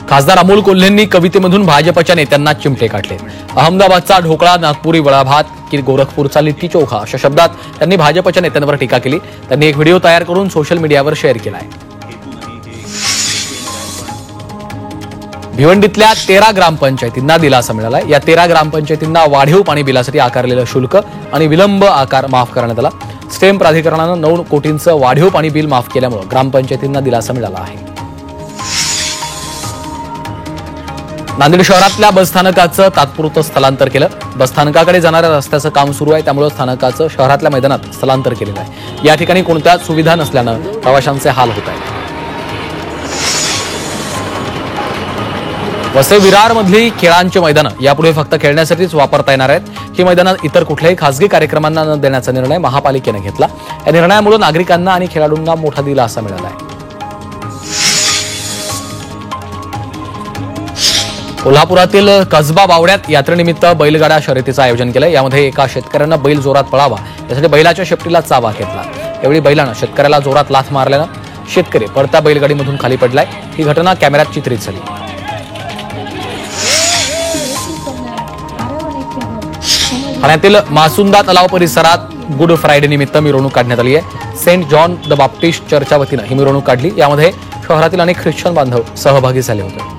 खासदार अमोल कोल्हेंनी कवितेमधून भाजपच्या नेत्यांना चिमटे काढले. अहमदाबादचा ढोकळा, नागपुरी वडा भात की गोरखपूरचा लिट्टी चोखा अशा शब्दात त्यांनी भाजपच्या नेत्यांवर टीका केली. त्यांनी एक व्हिडिओ तयार करून सोशल मीडियावर शेअर केला आहे. भिवंडीतल्या 13 ग्रामपंचायतींना दिलासा मिळाला. या 13 ग्रामपंचायतींना वाढीव पाणी बिलासाठी आकारलेलं शुल्क आणि विलंब आकार माफ करण्यात आला. स्टेम प्राधिकरणानं 9 कोटींचं वाढीव पाणी बिल माफ केल्यामुळे ग्रामपंचायतींना दिलासा मिळाला आहे. नांदेड शहरातल्या बसस्थानकाचं तात्पुरतं स्थलांतर केलं. बसस्थानकाकडे जाणाऱ्या रस्त्याचं काम सुरू आहे, त्यामुळे स्थानकाचं शहरातल्या मैदानात स्थलांतर केलेलं आहे. या ठिकाणी कोणत्याच सुविधा नसल्यानं प्रवाशांचे हाल होत आहेत. वसई विरारमधली खेळांची मैदानं यापुढे फक्त खेळण्यासाठीच वापरता येणार आहेत. ही मैदानं इतर कुठल्याही खासगी कार्यक्रमांना न देण्याचा निर्णय महापालिकेनं घेतला. या निर्णयामुळे नागरिकांना आणि खेळाडूंना मोठा दिलासा मिळाला आहे. कोल्हापुरातील कसबा बावड्यात यात्रेनिमित्त बैलगाडा शर्यतीचं आयोजन केलं. यामध्ये एका शेतकऱ्यानं बैल जोरात पळावा यासाठी बैलाच्या शेपटीला चावा घेतला. यावेळी बैलानं शेतकऱ्याला जोरात लाथ मारल्यानं शेतकरी पडत्या बैलगाडीमधून खाली पडलाय. ही घटना कॅमेऱ्यात चित्रित झाली. ठाण्यातील मासुंदा तलाव परिसरात गुड फ्रायडे निमित्त मिरवणूक काढण्यात आली आहे. सेंट जॉन द बाप्टिस्ट चर्चच्या वतीनं ही मिरवणूक काढली. यामध्ये शहरातील अनेक ख्रिश्चन बांधव सहभागी झाले होते.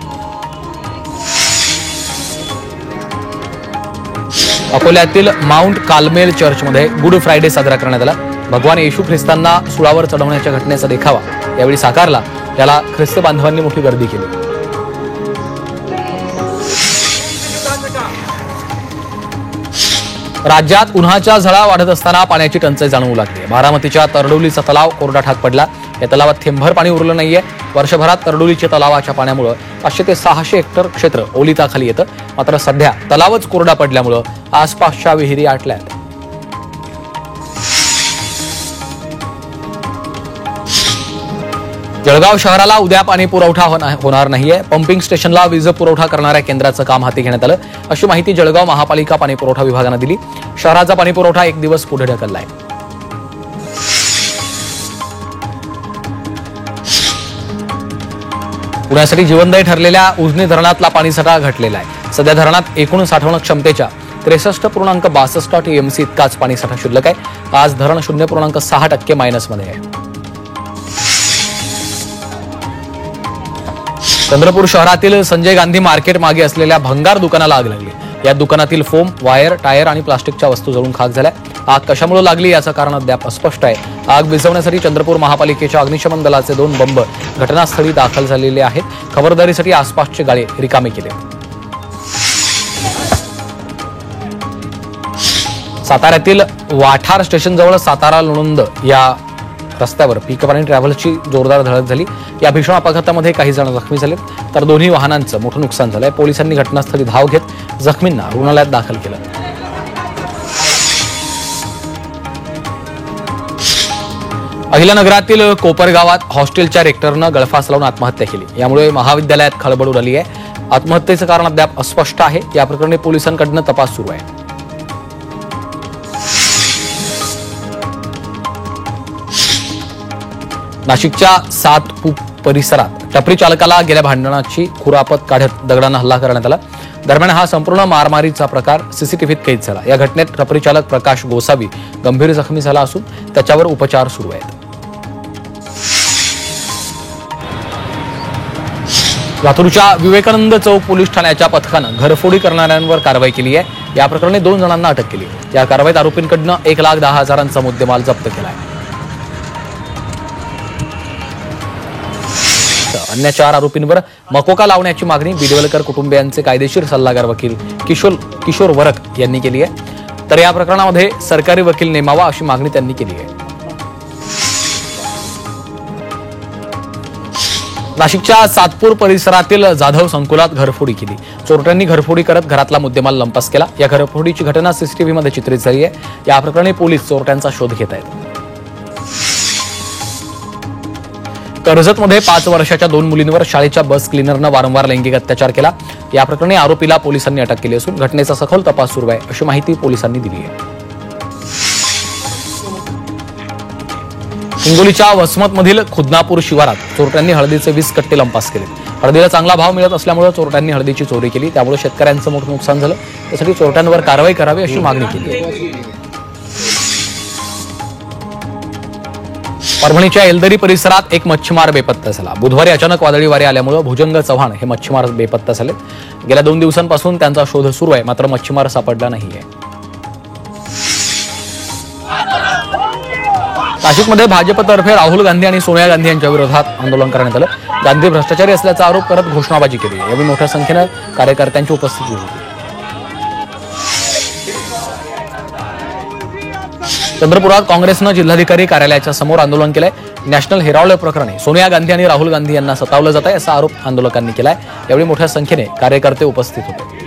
अकोल्यातील माउंट कार्मेल चर्चमध्ये गुड फ्रायडे साजरा करण्यात आला. भगवान येशू ख्रिस्तांना सुळावर चढवण्याच्या घटनेचा देखावा यावेळी साकारला. याला ख्रिस्त बांधवांनी मोठी गर्दी केली. राज्यात उन्हाच्या झळा वाढत असताना पाण्याची टंचाई जाणवू लागली. बारामतीच्या तरडोलीचा तलाव कोरडा ठाक पडला. या तलावात थेंबभर पाणी उरलं नाहीये. वर्षभरात तरडोलीच्या तलावाच्या पाण्यामुळे 500 ते 600 हेक्टर क्षेत्र ओलिताखाली येतं. मात्र सध्या तलावच कोरडा पडल्यामुळे आसपासच्या विहिरी आटल्यात. जळगाव शहराला उद्या पाणी पुरवठा होणार नाहीये. पंपिंग स्टेशनला वीज पुरवठा करणाऱ्या केंद्राचं काम हाती घेण्यात आलं, अशी माहिती जळगाव महापालिका पाणी पुरवठा विभागानं दिली. शहराचा पाणी पुरवठा 1 दिवस पुढे ढकललाय. पुण्यासाठी जीवनदायी ठरलेल्या उजनी धरणातला पाणीसाठा घटलेला आहे. सध्या धरणात एकूण साठवणूक क्षमतेच्या 63.62 टीएमसी इतकाच पाणीसाठा शिल्लक आहे. आज धरण 0.6% मायनसमध्ये आहे. चंद्रपूर शहरातील संजय गांधी मार्केट मागे असलेल्या भंगार दुकानाला आग लागली. या दुकानातील फोम, वायर, टायर आणि प्लास्टिकच्या वस्तू जळून खाक झाल्या. आग कशामुळे लागली याचं कारण अद्याप अस्पष्ट आहे. आग विझवण्यासाठी चंद्रपूर महापालिकेच्या अग्निशमन दलाचे 2 बंब घटनास्थळी दाखल झालेले आहेत. खबरदारीसाठी आसपासचे गाळे रिकामे केले. साताऱ्यातील वाठार स्टेशनजवळ सातारा लोणंद या रस्त्यावर पिकअप आणि ट्रॅव्हल्सची जोरदार धडक झाली. या भीषण अपघातामध्ये काही जण जखमी झाले तर दोन्ही वाहनांचं मोठं नुकसान झालंय. पोलिसांनी घटनास्थळी धाव घेत जखमींना रुग्णालयात दाखल केलं. अहिल्यानगरातील कोपरगावात हॉस्टेलच्या रेक्टरनं गळफास लावून आत्महत्या केली. यामुळे महाविद्यालयात खळबळ उडाली आहे. आत्महत्येचं कारण अद्याप अस्पष्ट आहे. या प्रकरणी पोलिसांकडून तपास सुरू आहे. नाशिकच्या 7 परिसरात टपरी चालकाला गेल्या भांडणाची खुरापत काढत दगडानं हल्ला करण्यात आला. दरम्यान हा संपूर्ण मारामारीचा प्रकार सीसीटीव्हीत कैद झाला. या घटनेत टपरी चालक प्रकाश गोसावी गंभीर जखमी झाला असून त्याच्यावर उपचार सुरू आहेत. लातूरच्या विवेकानंद चौक पोलीस ठाण्याच्या पथकानं घरफोडी करणाऱ्यांवर कारवाई केली आहे. या प्रकरणी 2 जणांना अटक केली. या कारवाईत आरोपींकडनं 1,10,000चा मुद्देमाल जप्त केला आहे. अन्य 4 आरोपींवर मकोका लावण्याची मागणी बिडवलकर कुटुंबियांचे कायदेशीर सल्लागार वकील किशोर वरक यांनी केली आहे. तर या प्रकरणामध्ये सरकारी वकील नेमावा अशी मागणी त्यांनी केली आहे. नाशिकच्या सातपूर परिसरातील जाधव संकुलात घरफोडी केली. चोरट्यांनी घरफोडी करत घरातला मुद्देमाल लंपास केला. या घरफोडीची घटना सीसीटीव्हीमध्ये चित्रित झाली आहे. या प्रकरणी पोलीस चोरट्यांचा शोध घेत आहेत. कर्जतमध्ये 5 वर्षाच्या 2 मुलींवर शाळेच्या बस क्लिनरनं वारंवार लैंगिक अत्याचार केला. या प्रकरणी आरोपीला पोलिसांनी अटक केली असून घटनेचा सखोल तपास सुरू आहे अशी माहिती पोलिसांनी दिली आहे. हिंगोलीच्या वसमतमधील खुदनापूर शिवारात चोरट्यांनी हळदीचे 20 कट्टे लंपास केले. हळदीला चांगला भाव मिळत असल्यामुळे चोरट्यांनी हळदीची चोरी केली. त्यामुळे शेतकऱ्यांचं मोठं नुकसान झालं. त्यासाठी चोरट्यांवर कारवाई करावी अशी मागणी केली. परभणीच्या एलदरी परिसरात एक मच्छीमार बेपत्ता झाला. बुधवारी अचानक वादळी वारे आल्यामुळे भुजंग चव्हाण हे मच्छीमार बेपत्ता झाले. गेल्या 2 दिवसांपासून त्यांचा शोध सुरू आहे, मात्र मच्छीमार सापडला नाहीये. नाशिकमध्ये भाजपतर्फे राहुल गांधी आणि सोनिया गांधी यांच्या विरोधात आंदोलन करण्यात आलं. गांधी भ्रष्टाचारी असल्याचा आरोप करत घोषणाबाजी केली. यावेळी मोठ्या संख्येनं कार्यकर्त्यांची उपस्थिती होती. चंद्रपुरात काँग्रेसनं जिल्हाधिकारी कार्यालयाच्या समोर आंदोलन केलंय. नॅशनल हेराल्ड प्रकरणी सोनिया गांधी आणि राहुल गांधी यांना सतावलं जात आहे असा आरोप आंदोलकांनी केलाय. यावेळी मोठ्या संख्येने कार्यकर्ते उपस्थित होते.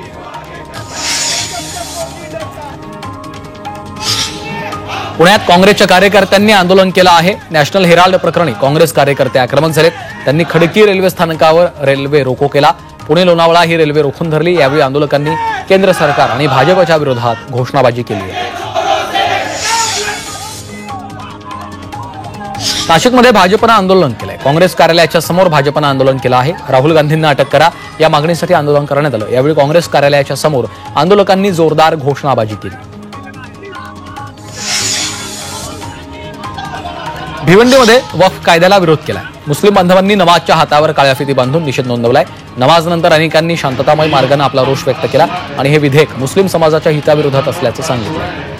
पुण्यात काँग्रेसच्या कार्यकर्त्यांनी आंदोलन केलं आहे. नॅशनल हेराल्ड प्रकरणी काँग्रेस कार्यकर्ते आक्रमक झालेत. त्यांनी खडकी रेल्वे स्थानकावर रेल्वे रोको केला. पुणे लोणावळा ही रेल्वे रोखून धरली. यावेळी आंदोलकांनी केंद्र सरकार आणि भाजपच्या विरोधात घोषणाबाजी केली आहे. नाशिकमध्ये भाजपनं आंदोलन केलंय. काँग्रेस कार्यालयाच्या समोर भाजपनं आंदोलन केलं आहे. राहुल गांधींना अटक करा या मागणीसाठी आंदोलन करण्यात आलं. यावेळी काँग्रेस कार्यालयाच्या समोर आंदोलकांनी जोरदार घोषणाबाजी केली. भिवंडीमध्ये वक्फ कायद्याला विरोध केलाय. मुस्लिम बांधवांनी नमाजच्या हातावर काळ्या फिती बांधून निषेध नोंदवलाय. नमाजनंतर अनेकांनी शांततामय मार्गाने आपला रोष व्यक्त केला आणि हे विधेयक मुस्लिम समाजाच्या हिताविरोधात असल्याचं सांगितलं.